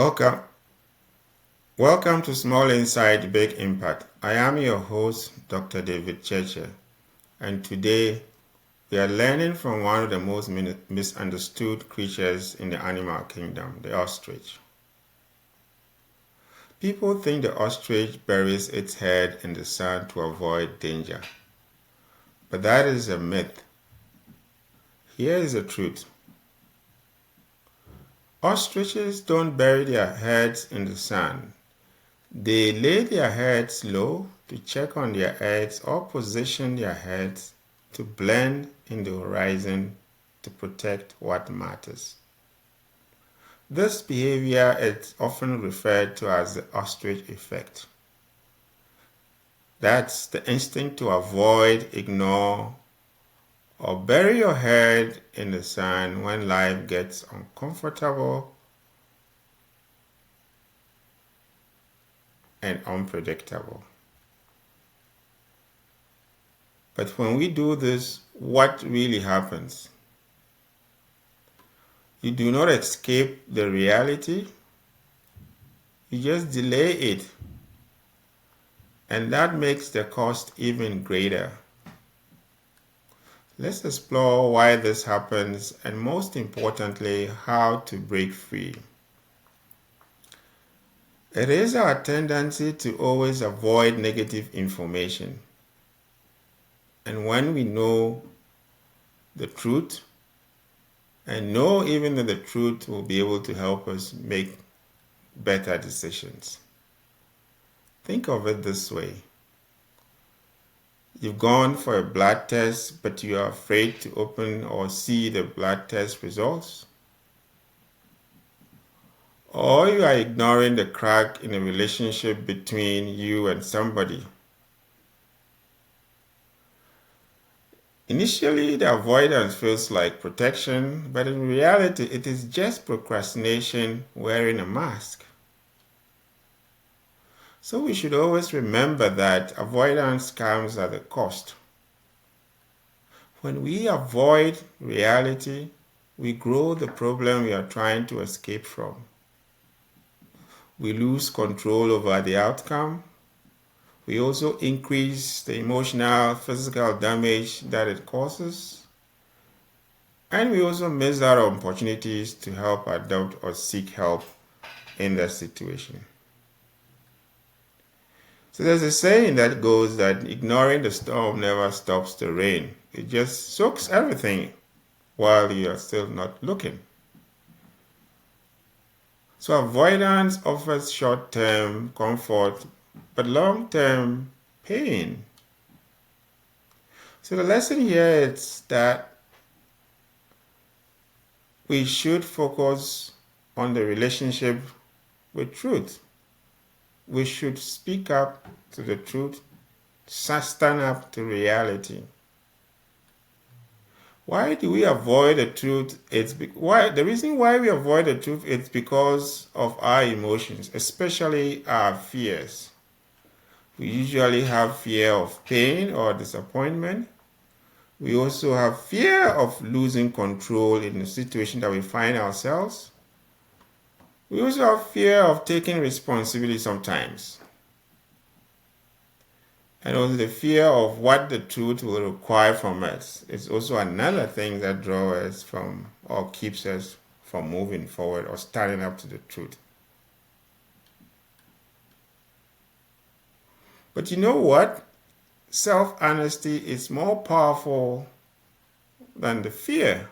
Welcome. Welcome to Small Insight, Big Impact. I am your host, Dr. David Tsetse, and today we are learning from one of the most misunderstood creatures in the animal kingdom, the ostrich. People think the ostrich buries its head in the sand to avoid danger, but that is a myth. Here is the truth. Ostriches don't bury their heads in the sand. They lay their heads low to check on their heads or position their heads to blend in the horizon to protect what matters. This behavior is often referred to as the ostrich effect. That's the instinct to avoid, ignore, or bury your head in the sand when life gets uncomfortable and unpredictable. But when we do this, what really happens? You do not escape the reality, you just delay it. And that makes the cost even greater. Let's explore why this happens and, most importantly, how to break free. It is our tendency to always avoid negative information. And when we know the truth, and know even that the truth will be able to help us make better decisions. Think of it this way. You've gone for a blood test, but you are afraid to open or see the blood test results. Or you are ignoring the crack in a relationship between you and somebody. Initially, the avoidance feels like protection, but in reality, it is just procrastination wearing a mask. So we should always remember that avoidance comes at a cost. When we avoid reality, we grow the problem we are trying to escape from. We lose control over the outcome. We also increase the emotional, physical damage that it causes. And we also miss out on opportunities to help, adopt, or seek help in that situation. So there's a saying that goes that ignoring the storm never stops the rain. It just soaks everything while you are still not looking. So avoidance offers short-term comfort, but long-term pain. So the lesson here is that we should focus on the relationship with truth. We should speak up to the truth, stand up to reality. Why do we avoid the truth? The reason why we avoid the truth is because of our emotions, especially our fears. We usually have fear of pain or disappointment. We also have fear of losing control in the situation that we find ourselves. We also have fear of taking responsibility sometimes. And also the fear of what the truth will require from us is also another thing that draws us from or keeps us from moving forward or standing up to the truth. But you know what? Self-honesty is more powerful than the fear,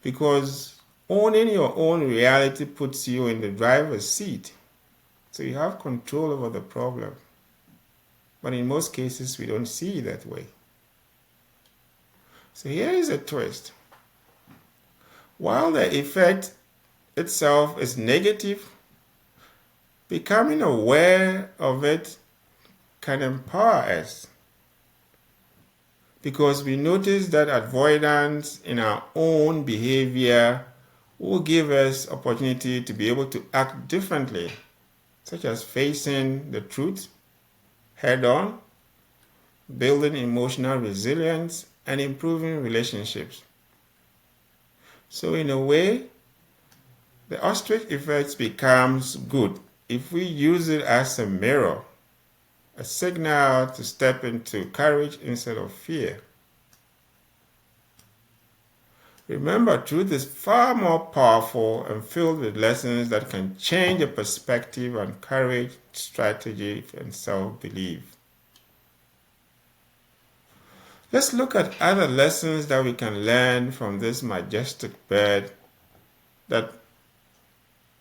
because owning your own reality puts you in the driver's seat. So you have control over the problem. But in most cases, we don't see it that way. So here is a twist. While the effect itself is negative, becoming aware of it can empower us, because we notice that avoidance in our own behavior will give us opportunity to be able to act differently, such as facing the truth head on, building emotional resilience, and improving relationships. So in a way, The ostrich effect becomes good if we use it as a mirror, a signal to step into courage instead of fear. Remember, truth is far more powerful and filled with lessons that can change the perspective on courage, strategy, and self-belief. Let's look at other lessons that we can learn from this majestic bird that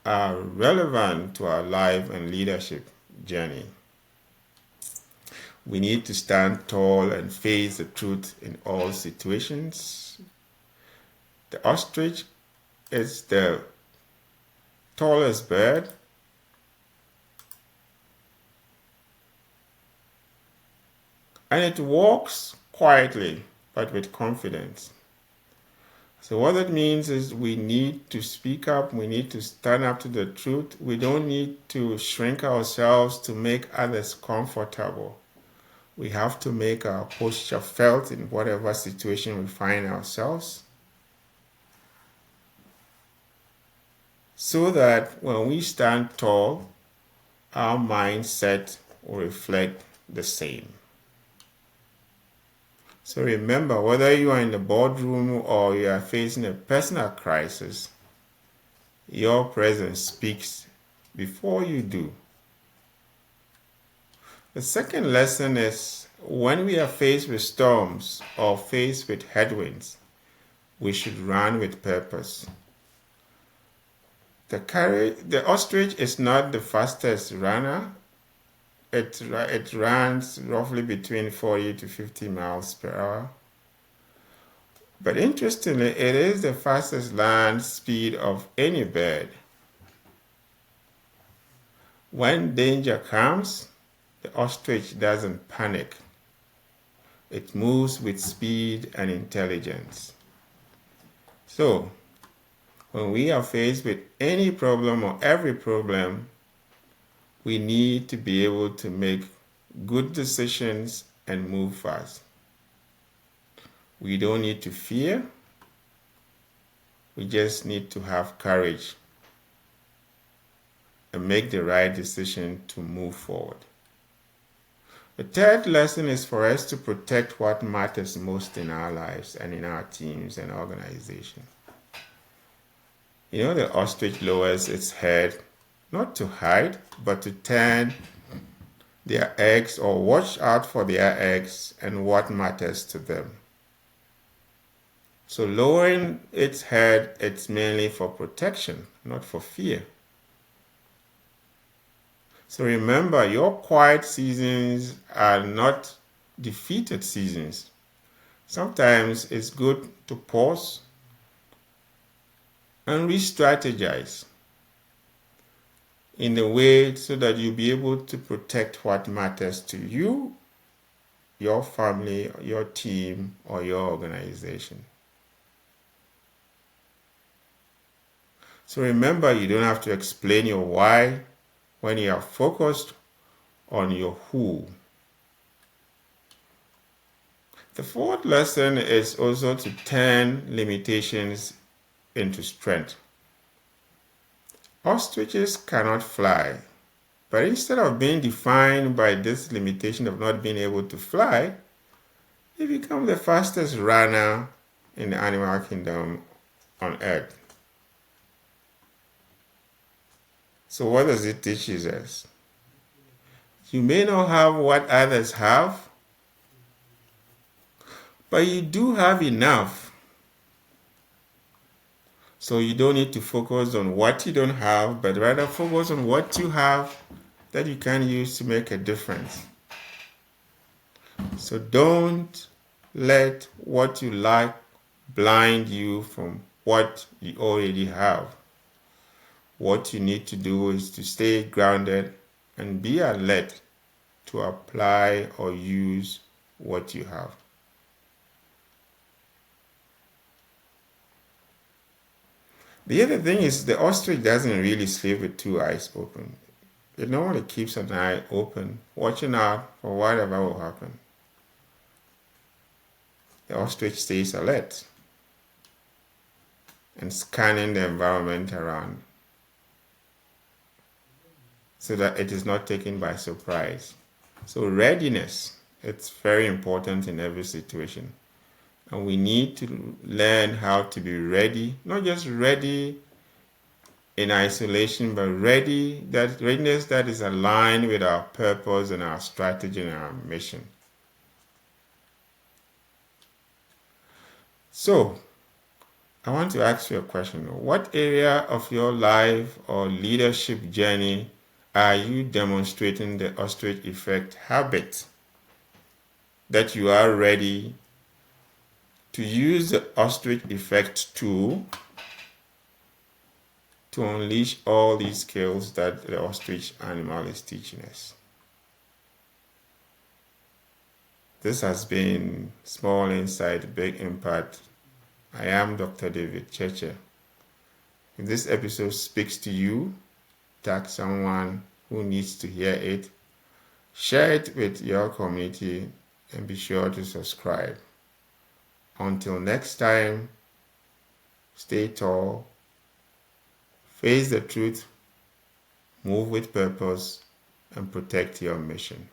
are relevant to our life and leadership journey. We need to stand tall and face the truth in all situations. The ostrich is the tallest bird, and it walks quietly but with confidence. So what that means is we need to speak up, we need to stand up to the truth. We don't need to shrink ourselves to make others comfortable. We have to make our posture felt in whatever situation we find ourselves, so that when we stand tall, our mindset will reflect the same. So remember, whether you are in the boardroom or you are facing a personal crisis, your presence speaks before you do. The second lesson is when we are faced with storms or faced with headwinds, we should run with purpose. The ostrich is not the fastest runner. It runs roughly between 40 to 50 miles per hour. But interestingly, it is the fastest land speed of any bird. When danger comes, the ostrich doesn't panic. It moves with speed and intelligence. So, when we are faced with any problem or every problem, we need to be able to make good decisions and move fast. We don't need to fear. We just need to have courage and make the right decision to move forward. The third lesson is for us to protect what matters most in our lives and in our teams and organizations. The ostrich lowers its head not to hide, but to turn their eggs or watch out for their eggs and what matters to them. So lowering its head, it's mainly for protection, not for fear. So remember, your quiet seasons are not defeated seasons. Sometimes it's good to pause and re-strategize in a way so that you'll be able to protect what matters to you, your family, your team, or your organization. So remember, you don't have to explain your why when you are focused on your who. The fourth lesson is also to turn limitations into strength. Ostriches cannot fly, but instead of being defined by this limitation of not being able to fly, they become the fastest runner in the animal kingdom on earth. So what does it teach us? You may not have what others have, but you do have enough. So you don't need to focus on what you don't have, but rather focus on what you have that you can use to make a difference. So don't let what you lack blind you from what you already have. What you need to do is to stay grounded and be alert to apply or use what you have. The other thing is the ostrich doesn't really sleep with two eyes open. It normally keeps an eye open, watching out for whatever will happen. The ostrich stays alert and scanning the environment around. so that it is not taken by surprise. So readiness, it's very important in every situation. And we need to learn how to be ready, not just ready in isolation, but readiness that is aligned with our purpose and our strategy and our mission. So, I want to ask you a question. What area of your life or leadership journey are you demonstrating the ostrich effect habit that you are ready to use the ostrich effect tool to unleash all these skills that the ostrich animal is teaching us? This has been Small Insight, Big Impact. I am Dr. David Tsetse. If this episode speaks to you, tag someone who needs to hear it, share it with your community, and be sure to subscribe. Until next time, stay tall, face the truth, move with purpose, and protect your mission.